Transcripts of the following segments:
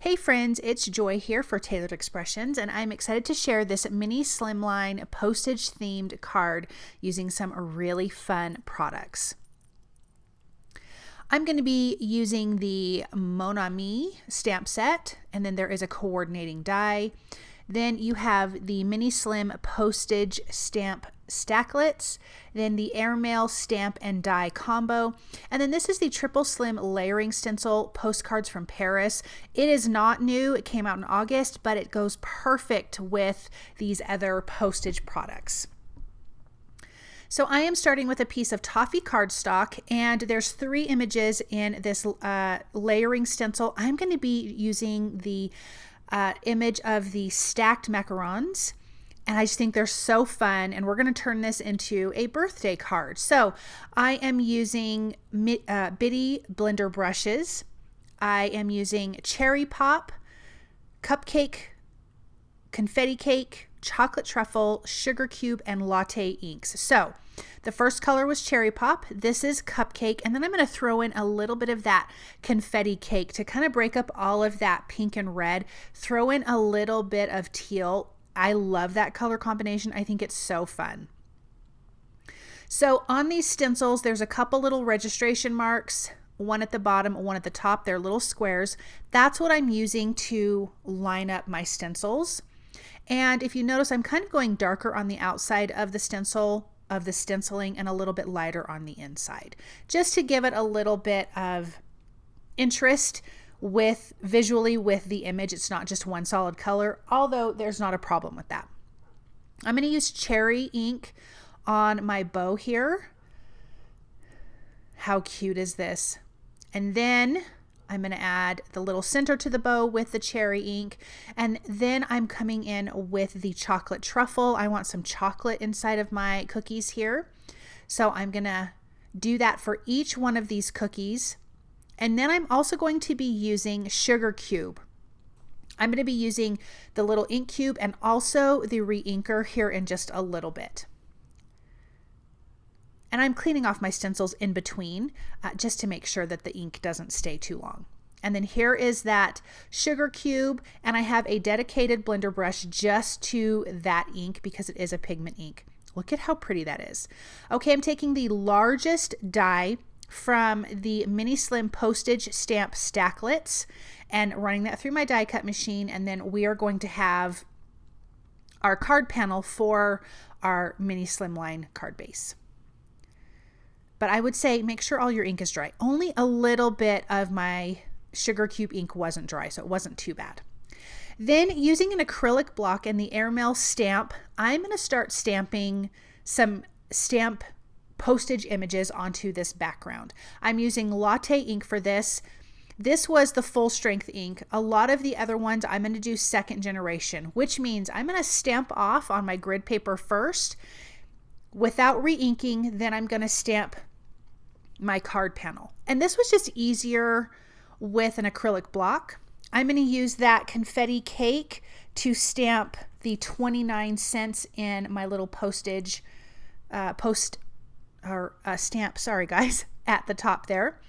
Hey friends, it's Joy here for Tailored Expressions, and I'm excited to share this mini slimline postage themed card using some really fun products. I'm going to be using the Mon Amie Stamp Set, and then there is a coordinating die. Then you have the mini slim postage stamp Stacklets, then the airmail stamp and die combo, and then this is the triple slim layering stencil Postcards from Paris. It is not new, it came out in August, but it goes perfect with these other postage products. So I am starting with a piece of Toffee Cardstock, and there's 3 images in this layering stencil. I'm going to be using the image of the stacked macarons, and I just think they're so fun, and we're going to turn this into a birthday card. So I am using bitty blender brushes. I am using cherry pop, cupcake, confetti cake, chocolate truffle, sugar cube, and latte inks. So the first color was cherry pop, this is cupcake, and then I'm going to throw in a little bit of that confetti cake to kind of break up all of that pink and red. Throw in a little bit of teal. I love that color combination. I think it's so fun. So on these stencils, there's a couple little registration marks, one at the bottom, one at the top. They're little squares. That's what I'm using to line up my stencils. And if you notice, I'm kind of going darker on the outside of the stencil, of the stenciling, and a little bit lighter on the inside, just to give it a little bit of interest visually with the image. It's not just one solid color, although there's not a problem with that. I'm going to use cherry ink on my bow here. How cute is this? And then I'm going to add the little center to the bow with the cherry ink, and then I'm coming in with the chocolate truffle. I want some chocolate inside of my cookies here, so I'm going to do that for each one of these cookies. And then I'm also going to be using sugar cube. I'm going to be using the little ink cube and also the re-inker here in just a little bit. And I'm cleaning off my stencils in between just to make sure that the ink doesn't stay too long. And then here is that sugar cube, and I have a dedicated blender brush just to that ink because it is a pigment ink. Look at how pretty that is. Okay, I'm taking the largest die from the mini slim postage stamp Stacklets and running that through my die cut machine, and then we are going to have our card panel for our mini slimline card base. But I would say make sure all your ink is dry. Only a little bit of my sugar cube ink wasn't dry, so it wasn't too bad. Then using an acrylic block and the airmail stamp, I'm going to start stamping some stamp postage images onto this background. I'm using latte ink for this. This was the full strength ink. A lot of the other ones I'm going to do second generation, which means I'm going to stamp off on my grid paper first without re-inking, then I'm going to stamp my card panel. And this was just easier with an acrylic block. I'm going to use that confetti cake to stamp the 29 cents in my little postage stamp, sorry guys, at the top there.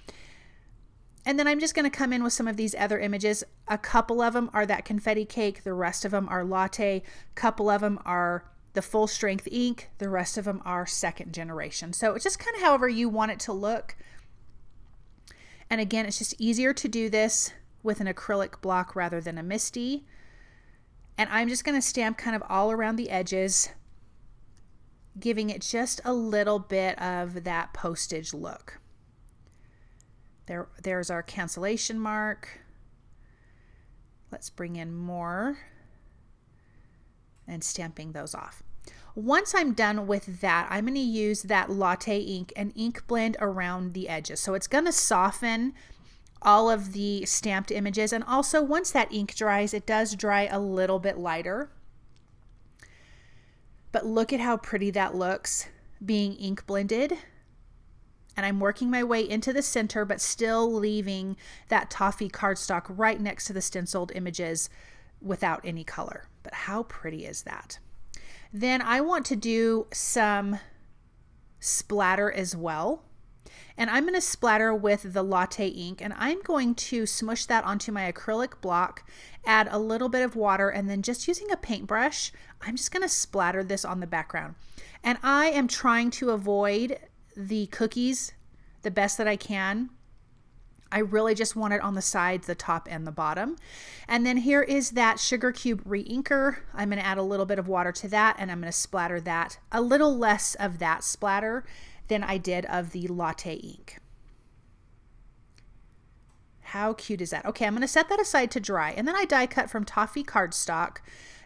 And then I'm just going to come in with some of these other images. A couple of them are that confetti cake, the rest of them are latte, a couple of them are the full strength ink, the rest of them are second generation. So it's just kind of however you want it to look. And again, it's just easier to do this with an acrylic block rather than a Misti. And I'm just going to stamp kind of all around the edges, giving it just a little bit of that postage look. There's our cancellation mark. Let's bring in more and stamping those off. Once I'm done with that, I'm going to use that latte ink and ink blend around the edges. So it's going to soften all of the stamped images. And also once that ink dries, it does dry a little bit lighter. But look at how pretty that looks being ink blended. And I'm working my way into the center, but still leaving that toffee cardstock right next to the stenciled images without any color. But how pretty is that? Then I want to do some splatter as well. And I'm going to splatter with the latte ink, and I'm going to smush that onto my acrylic block, add a little bit of water, and then just using a paintbrush, I'm just going to splatter this on the background. And I am trying to avoid the cookies the best that I can. I really just want it on the sides, the top and the bottom. And then here is that sugar cube re-inker. I'm going to add a little bit of water to that, and I'm going to splatter that, a little less of that splatter than I did of the latte ink. How cute is that? Okay, I'm going to set that aside to dry, and then I die cut from Toffee Cardstock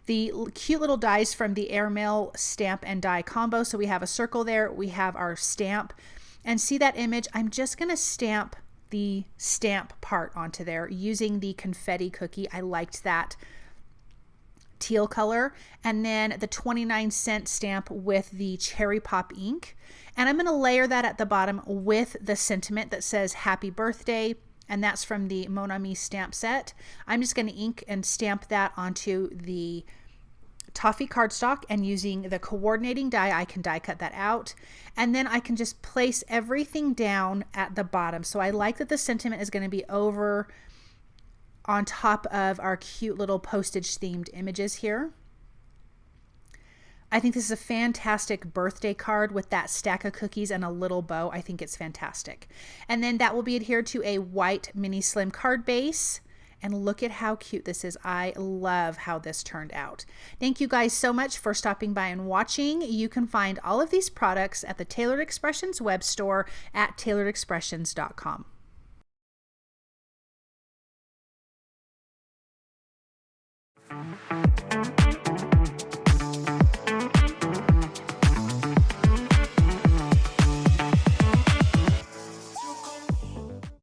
the cute little dies from the airmail stamp and die combo. So we have a circle there, we have our stamp, and see that image? I'm just going to stamp the stamp part onto there using the confetti cookie. I liked that teal color, and then the 29-cent stamp with the cherry pop ink, and I'm going to layer that at the bottom with the sentiment that says happy birthday, and that's from the Mon Amie Stamp Set. I'm just going to ink and stamp that onto the Toffee Cardstock, and using the coordinating die I can die cut that out, and then I can just place everything down at the bottom. So I like that the sentiment is going to be over on top of our cute little postage themed images here. I think this is a fantastic birthday card with that stack of cookies and a little bow. I think it's fantastic. And then that will be adhered to a white mini slim card base. And look at how cute this is. I love how this turned out. Thank you guys so much for stopping by and watching. You can find all of these products at the Tailored Expressions web store at tailoredexpressions.com.